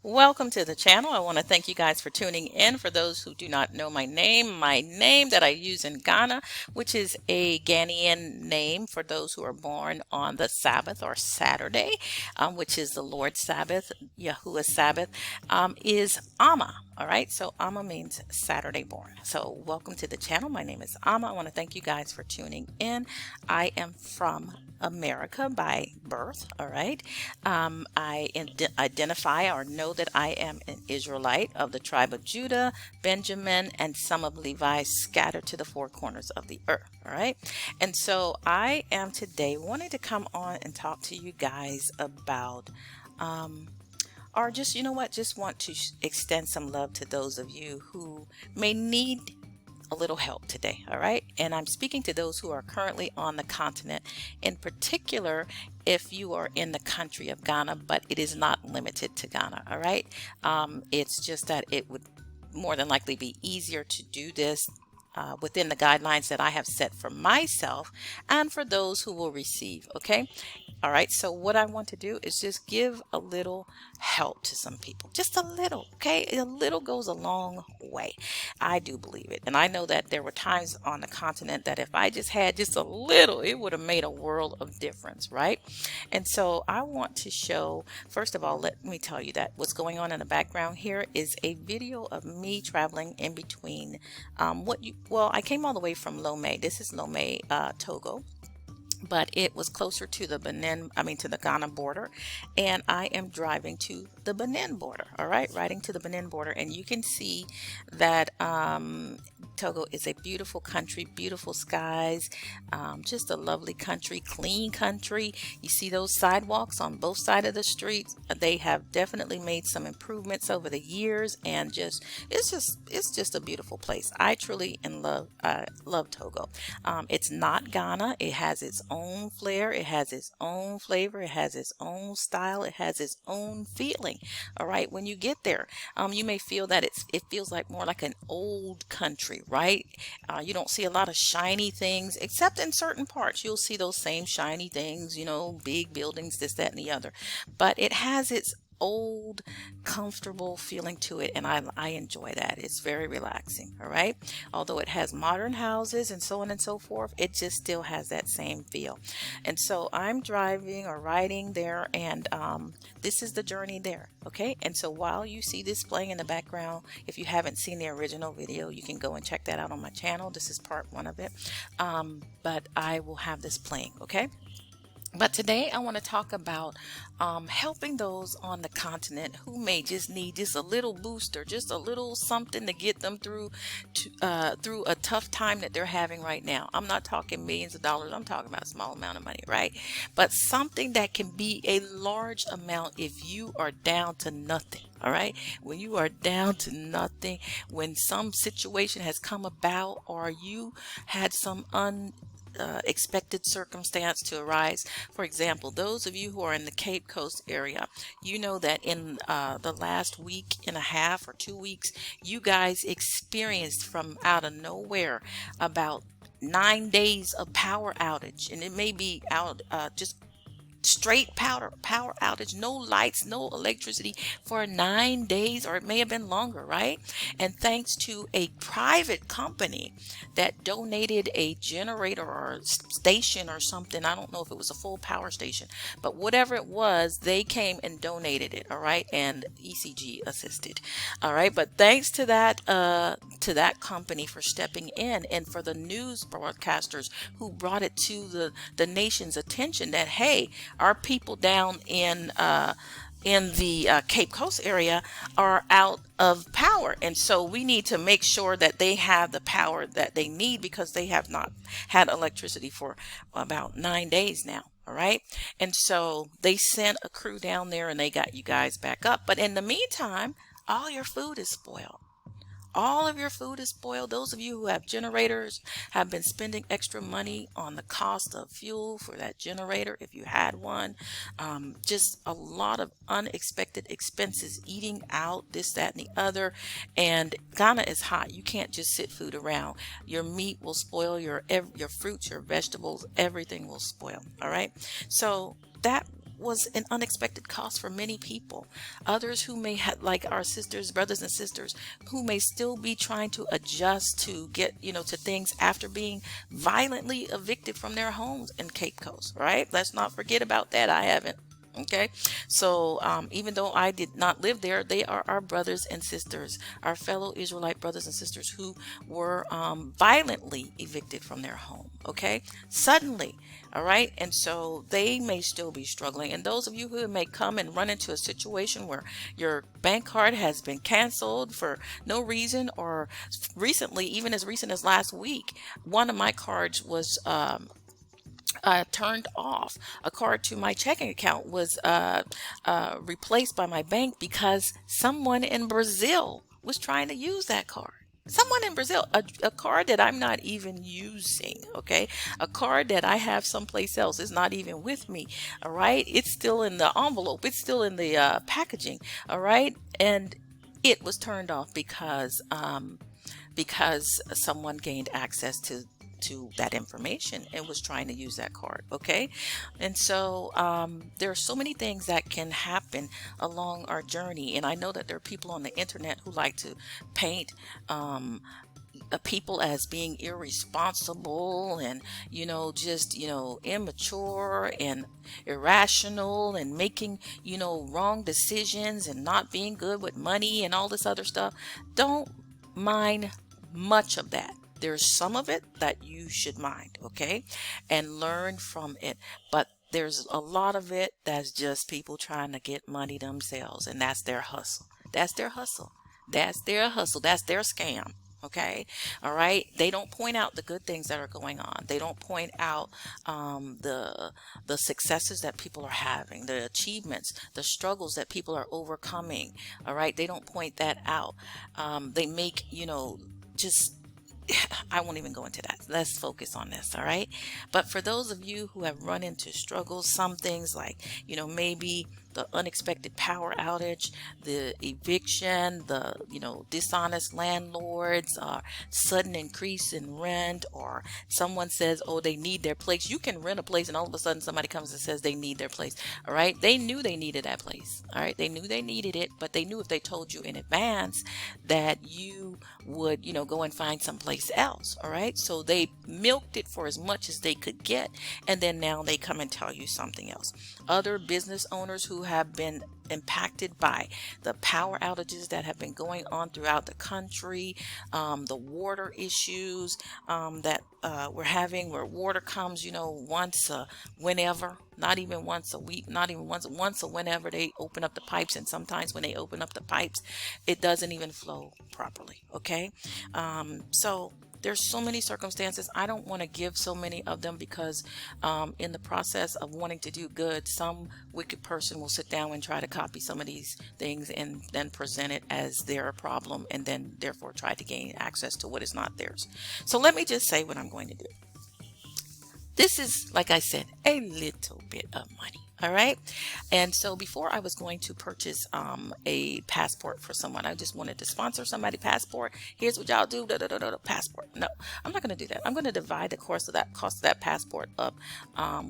Welcome to the channel. I want to thank you guys for tuning in. For those who do not know my name that I use in Ghana, which is a Ghanaian name for those who are born on the Sabbath or Saturday, which is the Lord's Sabbath, Yahuwah's Sabbath, is Amma. All right, so Amma means Saturday born. So welcome to the channel. My name is Amma. I want to thank you guys for tuning in. I am from America by birth. All right. I identify or know that I am an Israelite of the tribe of Judah, Benjamin, and some of Levi scattered to the four corners of the earth. All right. And so I am today wanting to come on and talk to you guys about, or just, you know what, just want to extend some love to those of you who may need a little help today. All right. And I'm speaking to those who are currently on the continent, in particular, if you are in the country of Ghana, but it is not limited to Ghana. All right. It's just that it would more than likely be easier to do this within the guidelines that I have set for myself and for those who will receive. Okay. All right, so what I want to do is just give a little help to some people. Just a little, okay? A little goes a long way. I do believe it. And I know that there were times on the continent that if I just had just a little, it would have made a world of difference, right? And so I want to show, first of all, let me tell you that what's going on in the background here is a video of me traveling in between I came all the way from Lomé. This is Lomé, Togo, but it was closer to the to the Ghana border, and I am driving to the Benin border. All right, riding to the Benin border, and you can see that Togo is a beautiful country, beautiful skies, just a lovely country, clean country. You see those sidewalks on both sides of the streets. They have definitely made some improvements over the years, and it's just a beautiful place. I truly love Togo. It's not Ghana. It has its own flair, it has its own flavor, it has its own style, it has its own feeling. All right, when you get there, you may feel that it feels like more like an old country, right? You don't see a lot of shiny things, except in certain parts. You'll see those same shiny things, big buildings, this, that, and the other. But it has its old comfortable feeling to it, and I enjoy that. It's very relaxing. All right, although it has modern houses and so on and so forth, it just still has that same feel. And so I'm driving or riding there, and this is the journey there. Okay, and so while you see this playing in the background, if you haven't seen the original video, you can go and check that out on my channel. This is part one of it, but I will have this playing. Okay. But today I want to talk about helping those on the continent who may just need just a little booster, just a little something to get them through a tough time that they're having right now. I'm not talking millions of dollars. I'm talking about a small amount of money, right? But something that can be a large amount if you are down to nothing. All right. When you are down to nothing, when some situation has come about, or you had some expected circumstance to arise. For example, those of you who are in the Cape Coast area, you know that in the last week and a half or 2 weeks, you guys experienced from out of nowhere about 9 days of power outage, and it may be out just straight power outage, no lights, no electricity for 9 days, or it may have been longer, right? And thanks to a private company that donated a generator or station or something, I don't know if it was a full power station, but whatever it was, they came and donated it. All right, and ECG assisted. All right, but thanks to that company for stepping in, and for the news broadcasters who brought it to the nation's attention that, hey, our people down in the Cape Coast area are out of power, and so we need to make sure that they have the power that they need, because they have not had electricity for about 9 days now. All right, and so they sent a crew down there, and they got you guys back up. But in the meantime, all your food is spoiled. All of your food is spoiled. Those of you who have generators have been spending extra money on the cost of fuel for that generator, if you had one. Just a lot of unexpected expenses, eating out, this, that, and the other. And Ghana is hot. You can't just sit food around. Your meat will spoil, your fruits, your vegetables, everything will spoil. All right. So that was an unexpected cost for many people. Others who may have, like our sisters, brothers and sisters, who may still be trying to adjust to get, to things after being violently evicted from their homes in Cape Coast, right? Let's not forget about that. I haven't. Okay, so even though I did not live there, they are our brothers and sisters, our fellow Israelite brothers and sisters who were violently evicted from their home. Okay, suddenly. All right, and so they may still be struggling. And those of you who may come and run into a situation where your bank card has been canceled for no reason, or recently, even as recent as last week, one of my cards was turned off. A card to my checking account was replaced by my bank because someone in Brazil was trying to use that card. Someone in Brazil, a card that I'm not even using, okay? A card that I have someplace else is not even with me, all right? It's still in the envelope. It's still in the packaging, all right? And it was turned off because someone gained access to that information and was trying to use that card. Okay, and so there are so many things that can happen along our journey, and I know that there are people on the internet who like to paint people as being irresponsible and just immature and irrational and making wrong decisions and not being good with money and all this other stuff. Don't mind much of that. There's some of it that you should mind, okay, and learn from it. But there's a lot of it that's just people trying to get money themselves, and that's their hustle. That's their hustle. That's their hustle. That's their scam. Okay. All right. They don't point out the good things that are going on. They don't point out the successes that people are having, the achievements, the struggles that people are overcoming. All right. They don't point that out. They make, just I won't even go into that. Let's focus on this, all right? But for those of you who have run into struggles, some things like, maybe the unexpected power outage, the eviction, the, dishonest landlords, sudden increase in rent, or someone says, oh, they need their place. You can rent a place and all of a sudden somebody comes and says they need their place, all right? They knew they needed that place, all right? They knew they needed it, but they knew if they told you in advance that you would, go and find someplace else, all right? So they milked it for as much as they could get, and then now they come and tell you something else. Other business owners who have been impacted by the power outages that have been going on throughout the country, the water issues that we're having, where water comes, once whenever, not even once a week, not even once a whenever they open up the pipes, and sometimes when they open up the pipes, it doesn't even flow properly. Okay, so there's so many circumstances. I don't want to give so many of them because in the process of wanting to do good, some wicked person will sit down and try to copy some of these things and then present it as their problem, and then therefore try to gain access to what is not theirs. So let me just say what I'm going to do. This is, like I said, a little bit of money. All right. And so before I was going to purchase a passport for someone, I just wanted to sponsor somebody passport. Here's what y'all do. Passport. No, I'm not going to do that. I'm going to divide the cost of that passport up,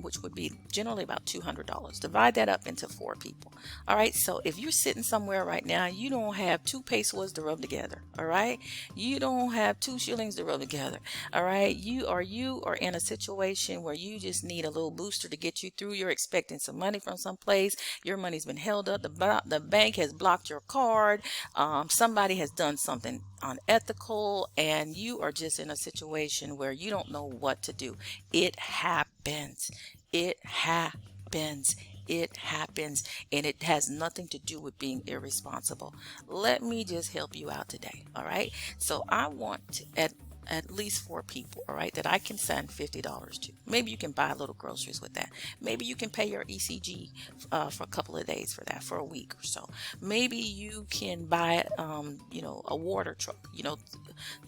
which would be generally about $200. Divide that up into 4 people. All right. So if you're sitting somewhere right now, you don't have 2 pesos to rub together. All right. You don't have 2 shillings to rub together. All right. You are in a situation where you just need a little booster to get you through. You're expecting some money from someplace. Your money's been held up. The bank has blocked your card. Somebody has done something unethical, and you are just in a situation where you don't know what to do. It happens. It happens. It happens, and it has nothing to do with being irresponsible. Let me just help you out today. All right. So I want at least 4 people, all right, that I can send $50 to. Maybe you can buy little groceries with that. Maybe you can pay your ECG for a couple of days for that, for a week or so. Maybe you can buy, a water truck,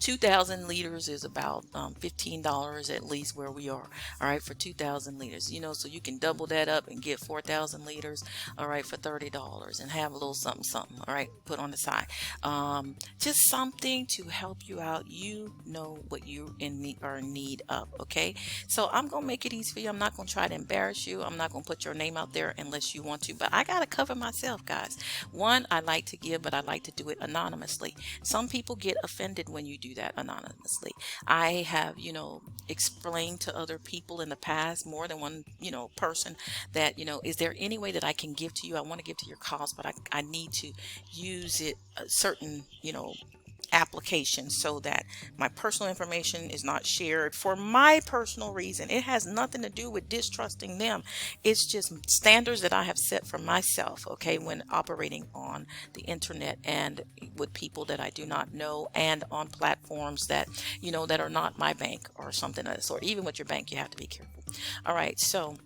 2,000 liters is about $15 at least where we are. All right, for 2,000 liters, so you can double that up and get 4,000 liters. All right, for $30 and have a little something, something. All right, put on the side. Just something to help you out. You know what you are in need of. Okay, so I'm gonna make it easy for you. I'm not gonna try to embarrass you. I'm not gonna put your name out there unless you want to. But I gotta cover myself, guys. One, I like to give, but I like to do it anonymously. Some people get offended when you do that anonymously. I have, explained to other people in the past, more than one, person, that, is there any way that I can give to you? I want to give to your cause, but I need to use it a certain, application so that my personal information is not shared for my personal reason. It has nothing to do with distrusting them. It's just standards that I have set for myself, okay, when operating on the internet and with people that I do not know, and on platforms that, that are not my bank or something of the sort. Even with your bank, you have to be careful. All right, so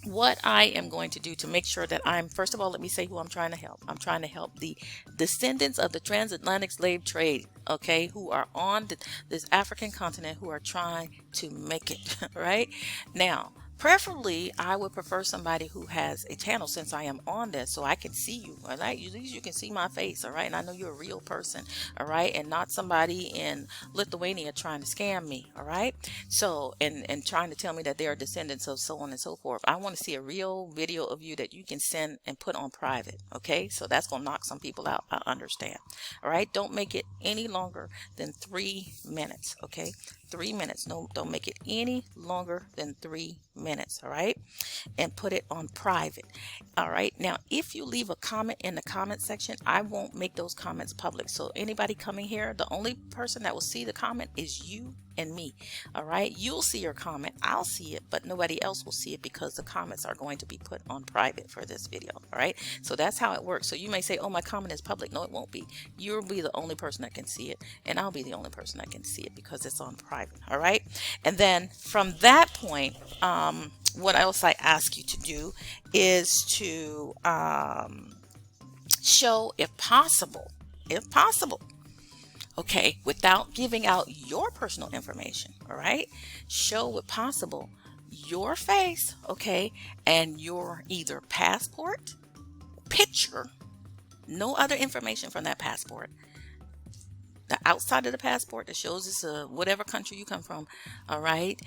what I am going to do to make sure that first of all, let me say who I'm trying to help. I'm trying to help the descendants of the transatlantic slave trade, okay, who are on this African continent, who are trying to make it, right? Now, preferably, I would prefer somebody who has a channel, since I am on this, so I can see you, all right? At least you can see my face, all right? And I know you're a real person, all right? And not somebody in Lithuania trying to scam me, all right? So, and trying to tell me that they are descendants of so on and so forth. I want to see a real video of you that you can send and put on private, okay? So that's going to knock some people out, I understand, all right? Don't make it any longer than 3 minutes, okay? 3 minutes. No, don't make it any longer than 3 minutes. All right, and put it on private. All right, now if you leave a comment in the comment section, I won't make those comments public. So anybody coming here, the only person that will see the comment is you and me. All right, you'll see your comment, I'll see it, but nobody else will see it, because the comments are going to be put on private for this video. All right, so that's how it works. So you may say, oh, my comment is public. No, it won't be. You'll be the only person that can see it, and I'll be the only person that can see it, because it's on private. All right, and then from that point, what else I ask you to do is to show, if possible, okay, without giving out your personal information, all right, show, if possible, your face, okay, and your either passport, picture, no other information from that passport, the outside of the passport that shows it's whatever country you come from, all right,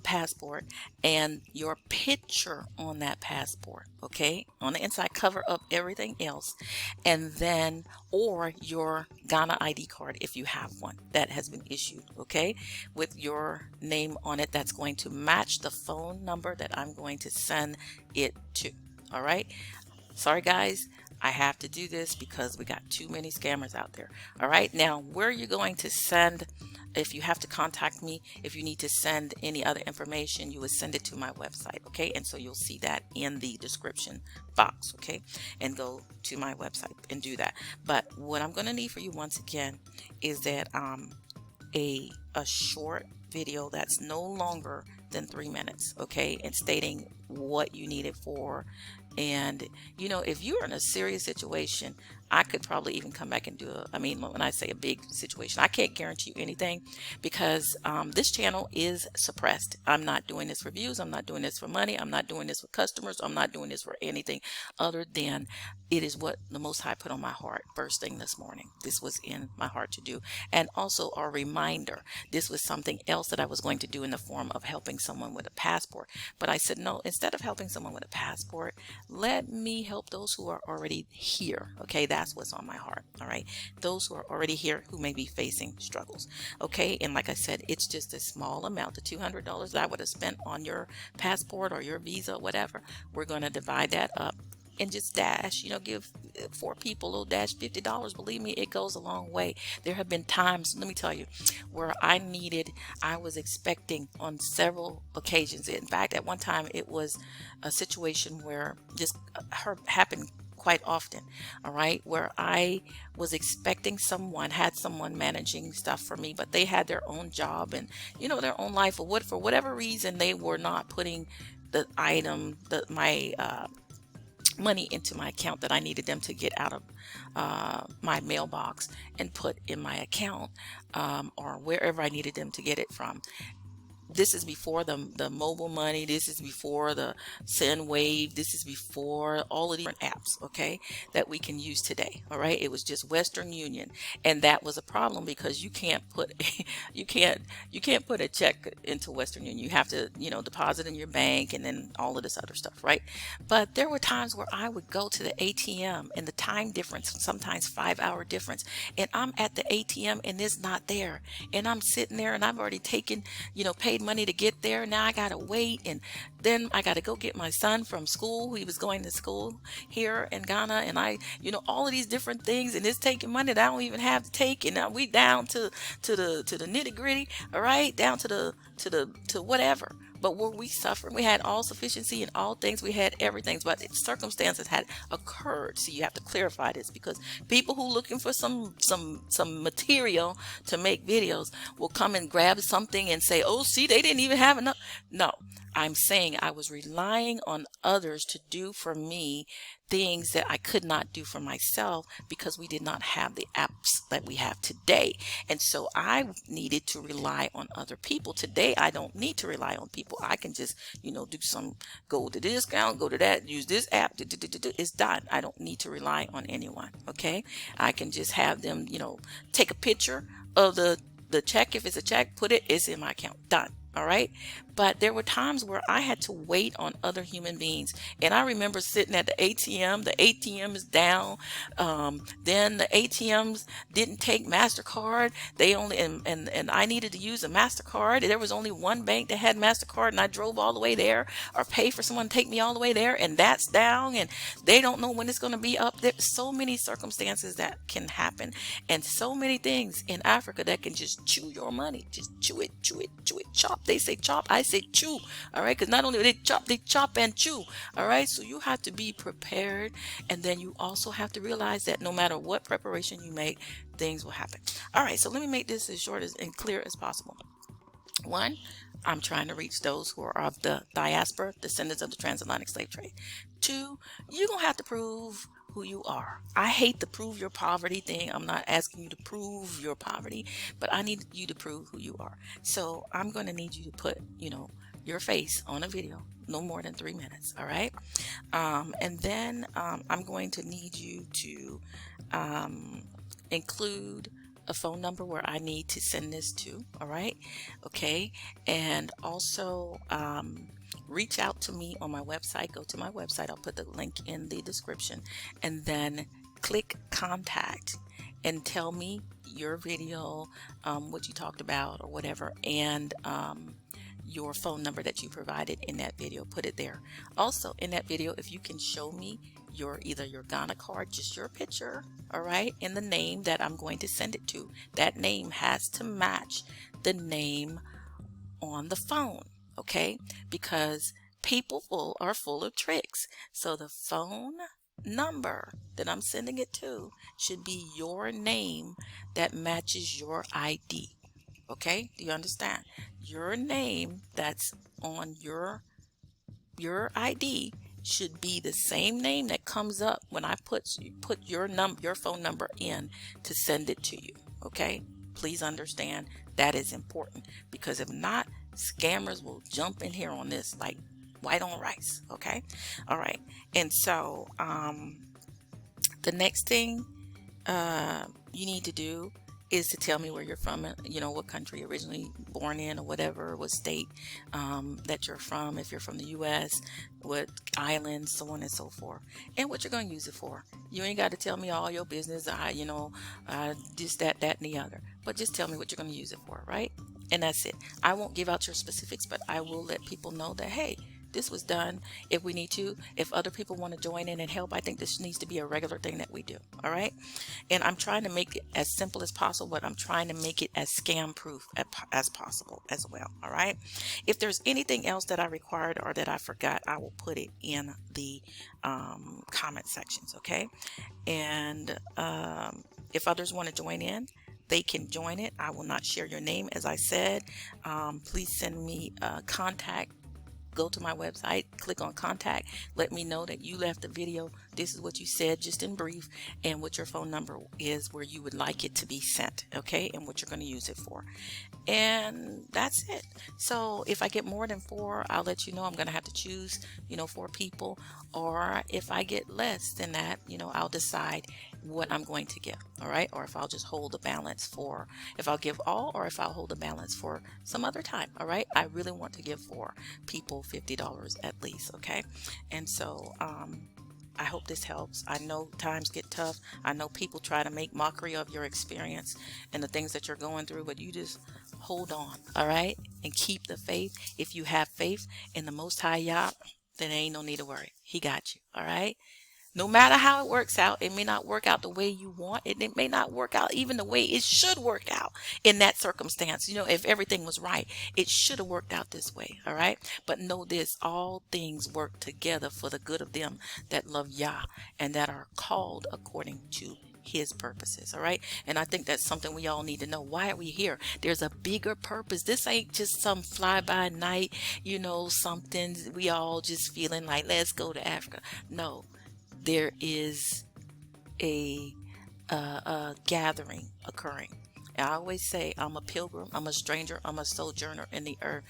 passport, and your picture on that passport, okay, on the inside, cover up everything else, and then, or your Ghana ID card if you have one that has been issued, okay, with your name on it, that's going to match the phone number that I'm going to send it to. All right, sorry guys, I have to do this because we got too many scammers out there. All right, now where you're going to send, if you have to contact me, if you need to send any other information, you would send it to my website, okay? And so you'll see that in the description box, okay? And go to my website and do that. But what I'm going to need for you once again is that a short video that's no longer than 3 minutes, okay, and stating what you need it for. And if you're in a serious situation, I could probably even come back and do when I say a big situation, I can't guarantee you anything, because this channel is suppressed. I'm not doing this for views. I'm not doing this for money. I'm not doing this for customers. I'm not doing this for anything other than it is what the Most High put on my heart first thing this morning. This was in my heart to do. And also a reminder, this was something else that I was going to do in the form of helping someone with a passport. But I said, no, instead of helping someone with a passport, let me help those who are already here. Okay, that's what's on my heart. All right, those who are already here who may be facing struggles. Okay, and like I said, it's just a small amount. The $200 that I would have spent on your passport or your visa, whatever, we're going to divide that up and just dash, give 4 people a little dash $50. Believe me, it goes a long way. There have been times, let me tell you, where I was expecting on several occasions. In fact, at one time it was a situation where just happened quite often, all right, where I was expecting had someone managing stuff for me, but they had their own job and their own life, or for whatever reason they were not putting the item, money into my account that I needed them to get out of my mailbox and put in my account, or wherever I needed them to get it from. This is before the mobile money. This is before the send wave. This is before all of the different apps, okay, that we can use today. All right, it was just Western Union, and that was a problem because you can't put you can't put a check into Western Union. You have to, you know, deposit in your bank and then all of this other stuff, right? But there were times where I would go to the ATM, and the time difference, sometimes 5-hour difference, and I'm at the ATM and it's not there, and I'm sitting there and I've already taken, you know, paid money to get there. Now I gotta wait, and then I gotta go get my son from school. He was going to school here in Ghana, and I, you know, all of these different things, and it's taking money that I don't even have to take. And now we down to the nitty gritty, all right, down to whatever. But were we suffering? We had all sufficiency in all things. We had everything, but circumstances had occurred. So you have to clarify this, because people who looking for some material to make videos will come and grab something and say, "Oh, see, they didn't even have enough." No, I'm saying I was relying on others to do for me things that I could not do for myself because we did not have the apps that we have today. And so I needed to rely on other people. Today, I don't need to rely on people. I can just, you know, go to this account, go to that, use this app. It's done. I don't need to rely on anyone. Okay. I can just have them, you know, take a picture of the check. If it's a check, it's in my account. Done. All right. But there were times where I had to wait on other human beings. And I remember sitting at the ATM. The ATM is down. Then the ATMs didn't take MasterCard. They only, and I needed to use a MasterCard. There was only one bank that had MasterCard, and I drove all the way there, or pay for someone to take me all the way there, and that's down, and they don't know when it's going to be up. There's so many circumstances that can happen, and so many things in Africa that can just chew your money. Just chew it, chop. They say chop, I say chew. All right, because not only they chop and chew. All right, so you have to be prepared, and then you also have to realize that no matter what preparation you make, things will happen. All right, so let me make this as short and clear as possible. One, I'm trying to reach those who are of the diaspora, descendants of the transatlantic slave trade. Two, you're going to have to prove who you are. I hate the prove your poverty thing. I'm not asking you to prove your poverty, but I need you to prove who you are. So I'm going to need you to put, you know, your face on a video, no more than 3 minutes. All right. And then I'm going to need you to include a phone number where I need to send this to. All right. Okay. And also reach out to me on my website. Go to my website. I'll put the link in the description, and then click contact and tell me your video, what you talked about or whatever, and your phone number that you provided in that video. Put it there. Also in that video, if you can show me either your Ghana card, just your picture, all right, and the name that I'm going to send it to. That name has to match the name on the phone, okay? Because people are full of tricks. So the phone number that I'm sending it to should be your name that matches your ID. Okay? Do you understand? Your name that's on your ID should be the same name that comes up when I put your phone number in to send it to you. Okay? Please understand that is important, because if not, scammers will jump in here on this like white on rice. Okay? All right. And so the next thing you need to do is to tell me where you're from, you know, what country originally born in or whatever, what state that you're from, if you're from the US, what islands, so on and so forth, and what you're going to use it for. You ain't got to tell me all your business, this, that, and the other, but just tell me what you're going to use it for, right? And that's it. I won't give out your specifics, but I will let people know that, hey, this was done. If we need to, if other people want to join in and help, I think this needs to be a regular thing that we do. All right. And I'm trying to make it as simple as possible, but I'm trying to make it as scam proof as possible as well. All right. If there's anything else that I required or that I forgot, I will put it in the comment sections. Okay. And if others want to join in, they can join it. I will not share your name, as I said. Please send me contact. go to my website, click on contact, let me know that you left the video. This is what you said, just in brief, and what your phone number is, where you would like it to be sent, okay, and what you're going to use it for. And that's it. So if I get more than 4, I'll let you know. I'm going to have to choose, 4 people. Or if I get less than that, I'll decide what I'm going to give. All right. Or if I'll just hold the balance for, if I'll give all, or if I'll hold the balance for some other time. All right. I really want to give 4 people $50 at least. Okay. And so, I hope this helps. I know times get tough. I know people try to make mockery of your experience and the things that you're going through, but you just hold on, all right? And keep the faith. If you have faith in the Most High Yah, then there ain't no need to worry. He got you, all right? No matter how it works out, it may not work out the way you want. It may not work out even the way it should work out in that circumstance. If everything was right, it should have worked out this way. All right. But know this, all things work together for the good of them that love Yah and that are called according to his purposes. All right. And I think that's something we all need to know. Why are we here? There's a bigger purpose. This ain't just some fly by night, something we all just feeling like, let's go to Africa. No. There is a gathering occurring. I always say I'm a pilgrim, I'm a stranger, I'm a sojourner in the earth.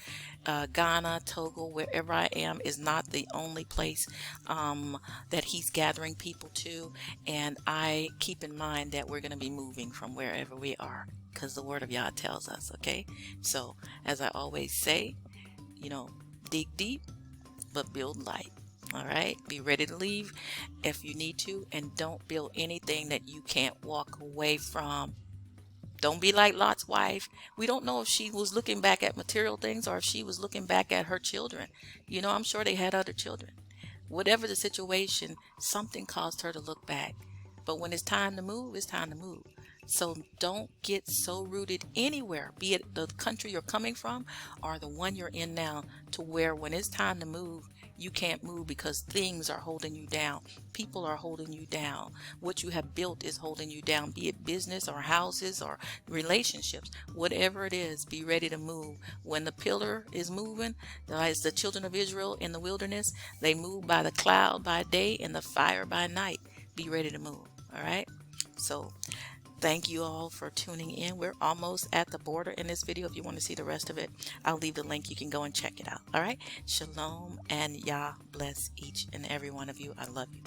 Ghana, Togo, wherever I am is not the only place that he's gathering people to. And I keep in mind that we're going to be moving from wherever we are, because the word of Yah tells us, okay? So as I always say, dig deep, but build light. All right, be ready to leave if you need to, and don't build anything that you can't walk away from. Don't be like Lot's wife. We don't know if she was looking back at material things or if she was looking back at her children. I'm sure they had other children. Whatever the situation, something caused her to look back. But when it's time to move, it's time to move. So don't get so rooted anywhere, be it the country you're coming from or the one you're in now, to where when it's time to move, you can't move because things are holding you down. People are holding you down. What you have built is holding you down, be it business or houses or relationships. Whatever it is, be ready to move. When the pillar is moving, as the children of Israel in the wilderness, they moved by the cloud by day and the fire by night. Be ready to move. All right. So thank you all for tuning in. We're almost at the border in this video. If you want to see the rest of it, I'll leave the link. You can go and check it out. All right. Shalom, and Yah bless each and every one of you. I love you.